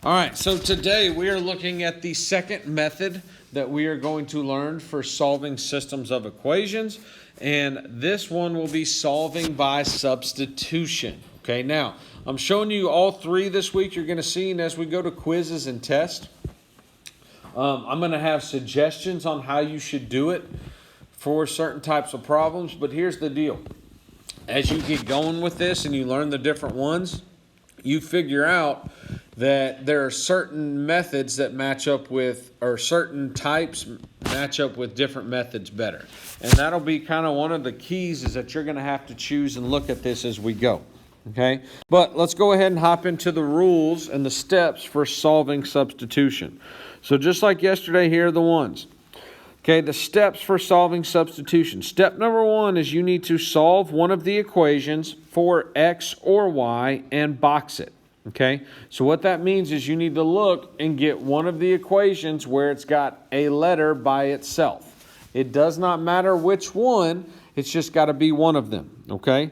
All right, so today we are looking at the second method that we are going to learn for solving systems of equations, and this one will be solving by substitution. Okay, now I'm showing you all three this week. You're going to see, and as we go to quizzes and tests, I'm going to have suggestions on how you should do it for certain types of problems, but here's the deal. As you get going with this and you learn the different ones, you figure out that there are certain methods that match up with, or certain types match up with different methods better. And that'll be kind of one of the keys, is that you're going to have to choose and look at this as we go. Okay? But let's go ahead and hop into the rules and the steps for solving substitution. So just like yesterday, here are the ones. Okay, the steps for solving substitution. Step number one is you need to solve one of the equations for x or y and box it. Okay, so what that means is you need to look and get one of the equations where it's got a letter by itself. It does not matter which one, it's just got to be one of them. Okay,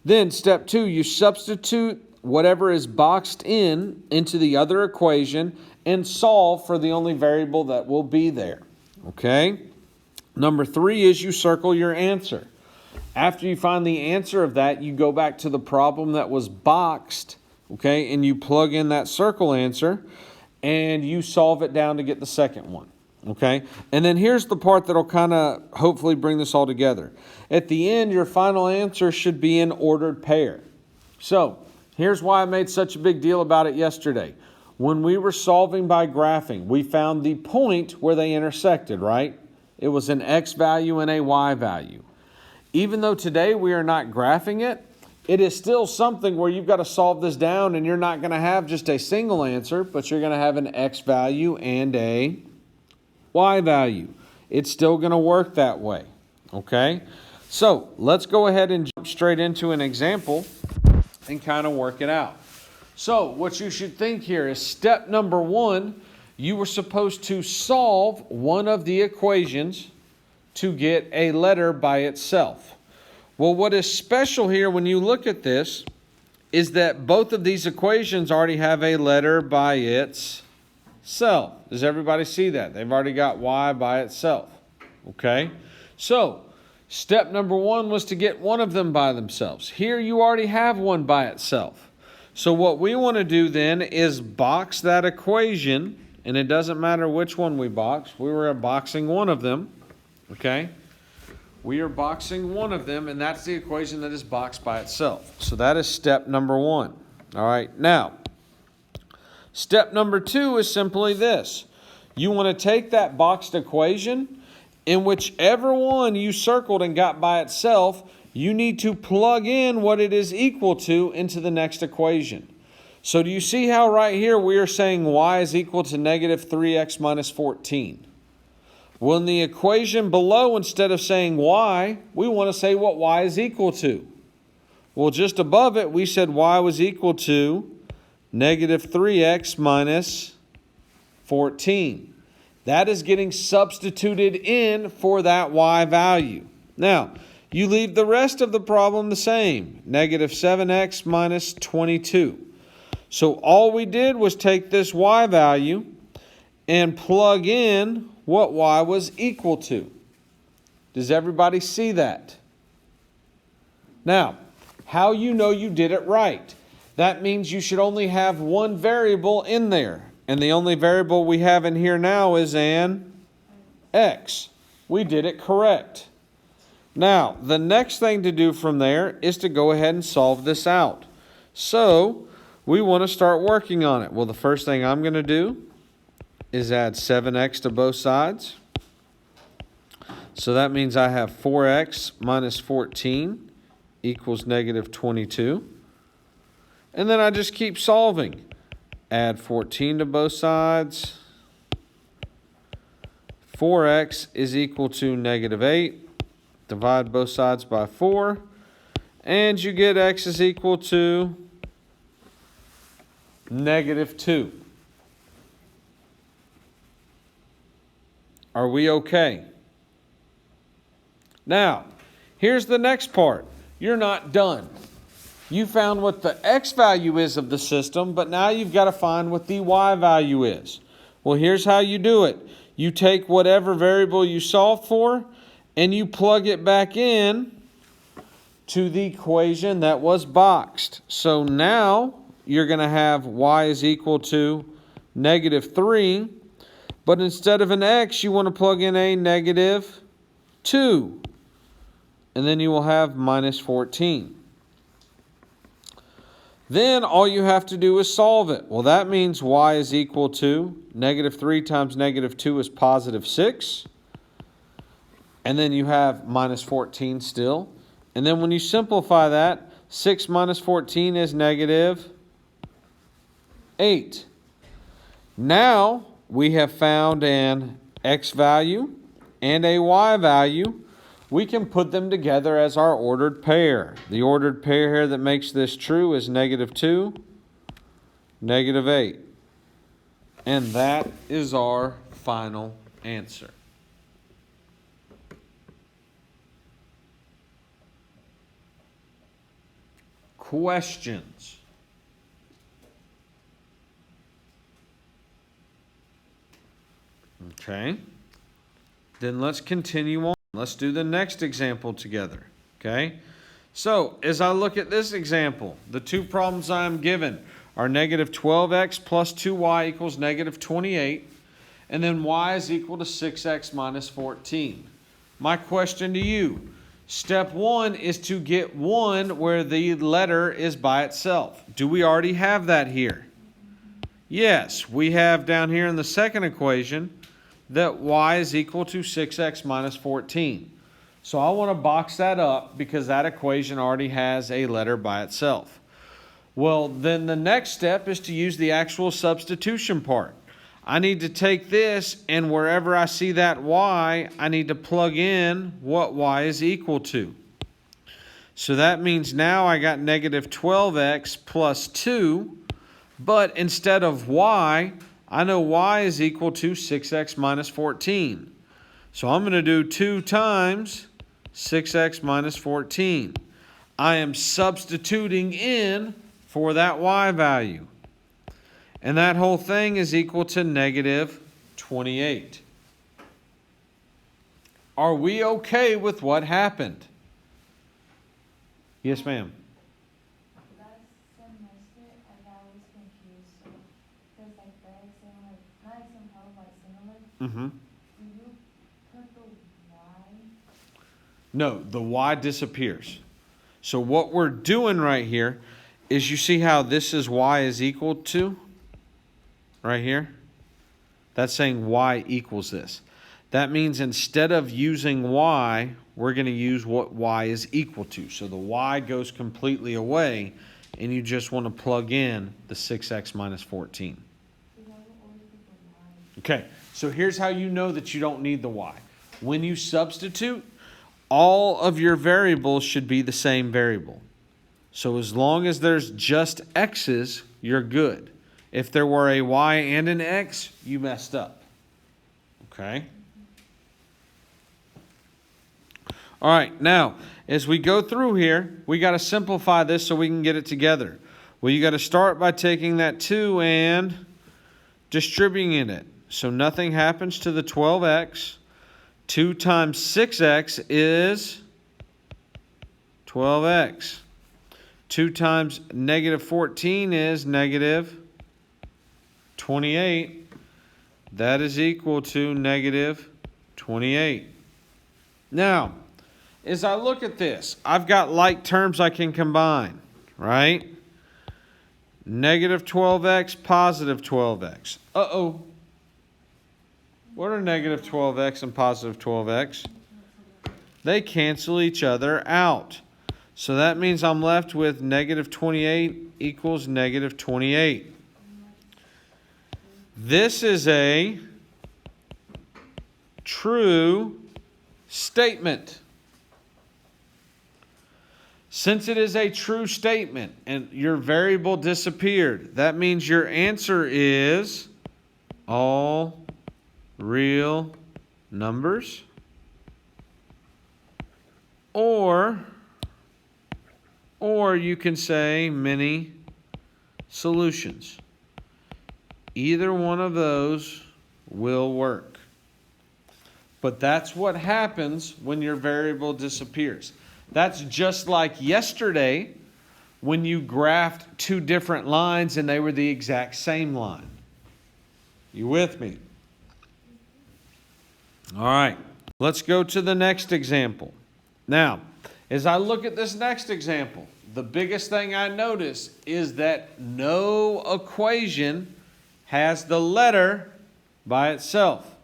then step two, you substitute whatever is boxed into the other equation and solve for the only variable that will be there. Okay, number three is you circle your answer. After you find the answer of that, you go back to the problem that was boxed, okay, and you plug in that circle answer and you solve it down to get the second one. Okay, and then here's the part that'll kind of hopefully bring this all together. At the end, your final answer should be an ordered pair. So here's why I made such a big deal about it yesterday. When we were solving by graphing, we found the point where they intersected, right? It was an x value and a y value. Even though today we are not graphing it, it is still something where you've got to solve this down, and you're not going to have just a single answer, but you're going to have an x value and a y value. It's still going to work that way, okay? So let's go ahead and jump straight into an example and kind of work it out. So what you should think here is step number one, you were supposed to solve one of the equations to get a letter by itself. Well, what is special here when you look at this is that both of these equations already have a letter by itself. Does everybody see that? They've already got y by itself. Okay? So step number one was to get one of them by themselves. Here you already have one by itself. So what we want to do then is box that equation, and it doesn't matter which one we box. We were boxing one of them, okay? We are boxing one of them, and that's the equation that is boxed by itself. So that is step number one. All right, now, step number two is simply this. You want to take that boxed equation, and whichever one you circled and got by itself, you need to plug in what it is equal to into the next equation. So do you see how right here we are saying y is equal to negative 3x minus 14? Well, in the equation below, instead of saying y, we want to say what y is equal to. Well, just above it, we said y was equal to negative 3x minus 14. That is getting substituted in for that y value. Now, you leave the rest of the problem the same, negative 7x minus 22. So all we did was take this y value and plug in what y was equal to. Does everybody see that? Now, how you know you did it right? That means you should only have one variable in there. And the only variable we have in here now is an x. We did it correct. Now, the next thing to do from there is to go ahead and solve this out. So, we want to start working on it. Well, the first thing I'm going to do is add 7x to both sides. So that means I have 4x minus 14 equals negative 22. And then I just keep solving. Add 14 to both sides. 4x is equal to negative 8. Divide both sides by 4, and you get x is equal to negative 2. Are we okay? Now, here's the next part. You're not done. You found what the x value is of the system, but now you've got to find what the y value is. Well, here's how you do it. You take whatever variable you solved for, and you plug it back in to the equation that was boxed. So now you're going to have y is equal to -3, but instead of an x, you want to plug in a -2, and then you will have -14. Then all you have to do is solve it. Well, that means y is equal to -3 times -2 is +6. And then you have -14 still. And then when you simplify that, 6 minus 14 is -8. Now we have found an x value and a y value. We can put them together as our ordered pair. The ordered pair here that makes this true is -2, -8. And that is our final answer. Questions? Okay. Then let's continue on. Let's do the next example together. Okay. So as I look at this example, the two problems I'm given are -12x plus 2y equals -28. And then y is equal to 6x minus 14. My question to you, step 1 is to get 1 where the letter is by itself. Do we already have that here? Yes, we have down here in the second equation that y is equal to 6x minus 14. So I want to box that up because that equation already has a letter by itself. Well, then the next step is to use the actual substitution part. I need to take this, and wherever I see that y, I need to plug in what y is equal to. So that means now I got -12x plus 2, but instead of y, I know y is equal to 6x minus 14. So I'm going to do 2 times 6x minus 14. I am substituting in for that y value. And that whole thing is equal to -28. Are we okay with what happened? Yes, ma'am. Last semester, I got always confused. So there's like the x and like not x and power but similar. Mm-hmm. Do you put the y? No, the y disappears. So what we're doing right here is, you see how this is y is equal to? Right here? That's saying y equals this. That means instead of using y, we're going to use what y is equal to. So the y goes completely away, and you just want to plug in the 6x minus 14. Okay, so here's how you know that you don't need the y. When you substitute, all of your variables should be the same variable. So as long as there's just x's, you're good. If there were a y and an x, you messed up. Okay? All right, now, as we go through here, we got to simplify this so we can get it together. Well, you got to start by taking that 2 and distributing it. So nothing happens to the 12x. 2 times 6x is 12x. 2 times -14 is -28. That is equal to -28. Now, as I look at this, I've got like terms I can combine, right? -12x, +12x. Uh-oh. What are -12x and +12x? They cancel each other out. So that means I'm left with -28 equals -28. This is a true statement. Since it is a true statement and your variable disappeared, that means your answer is all real numbers, or or you can say many solutions. Either one of those will work. But that's what happens when your variable disappears. That's just like yesterday when you graphed two different lines and they were the exact same line. You with me? All right, let's go to the next example. Now, as I look at this next example, the biggest thing I notice is that no equation has the letter by itself,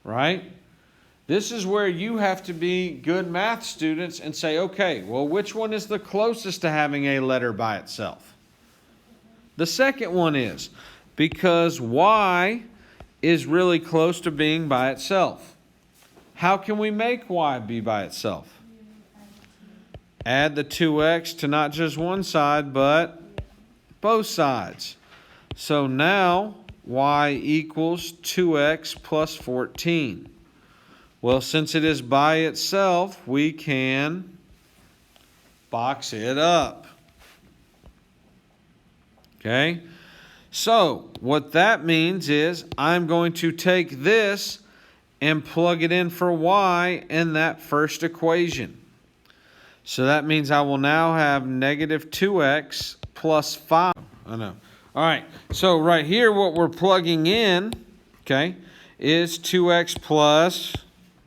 right? This is where you have to be good math students and say, okay, well, which one is the closest to having a letter by itself? The second one is, because y is really close to being by itself. How can we make y be by itself? Add the 2x to not just one side, but both sides. So now y equals 2x plus 14. Well, since it is by itself, we can box it up. Okay? So, what that means is I'm going to take this and plug it in for y in that first equation. So that means I will now have negative 2x plus 5. I know. All right. So right here, what we're plugging in, okay, is 2x plus...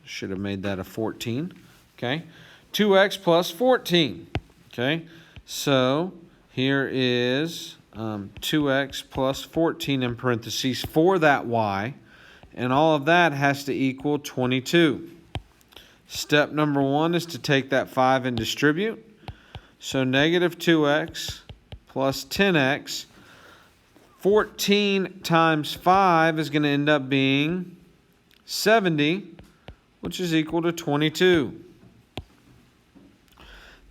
Should have made that a 14. Okay. 2x plus 14. Okay. So here is 2x plus 14 in parentheses for that y. And all of that has to equal 22. Step number 1 is to take that 5 and distribute. So negative 2x plus 10x. 14 times 5 is going to end up being 70. Which is equal to 22.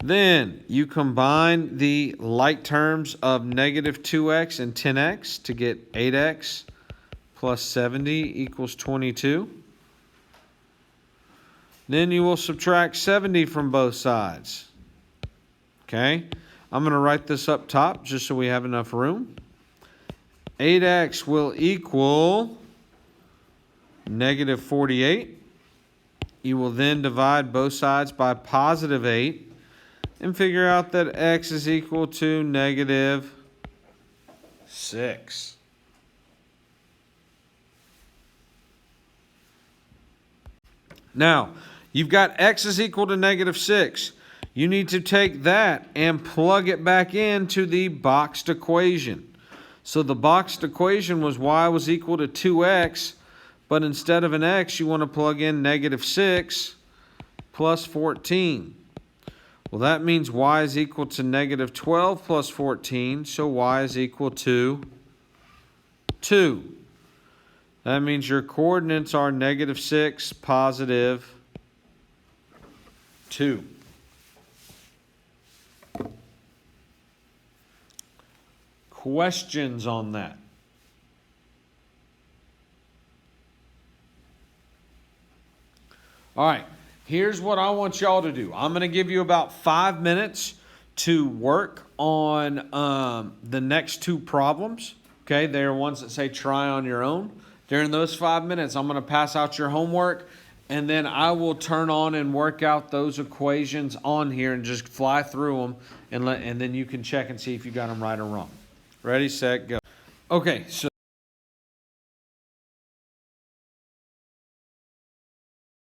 Then you combine the like terms of negative 2x and 10x to get 8x plus 70 equals 22. Then you will subtract 70 from both sides. Okay? I'm going to write this up top just so we have enough room. 8x will equal negative 48. You will then divide both sides by positive 8 and figure out that x is equal to negative 6. Now, you've got x is equal to negative 6. You need to take that and plug it back into the boxed equation. So the boxed equation was y was equal to 2x. But instead of an x, you want to plug in negative 6 plus 14. Well, that means y is equal to negative 12 plus 14, so y is equal to 2. That means your coordinates are negative 6, positive 2. Questions on that? All right, here's what I want y'all to do. I'm going to give you about 5 minutes to work on the next two problems. Okay, they're ones that say try on your own. During those 5 minutes, I'm going to pass out your homework, and then I will turn on and work out those equations on here and just fly through them, and then you can check and see if you got them right or wrong. Ready, set, go. Okay, so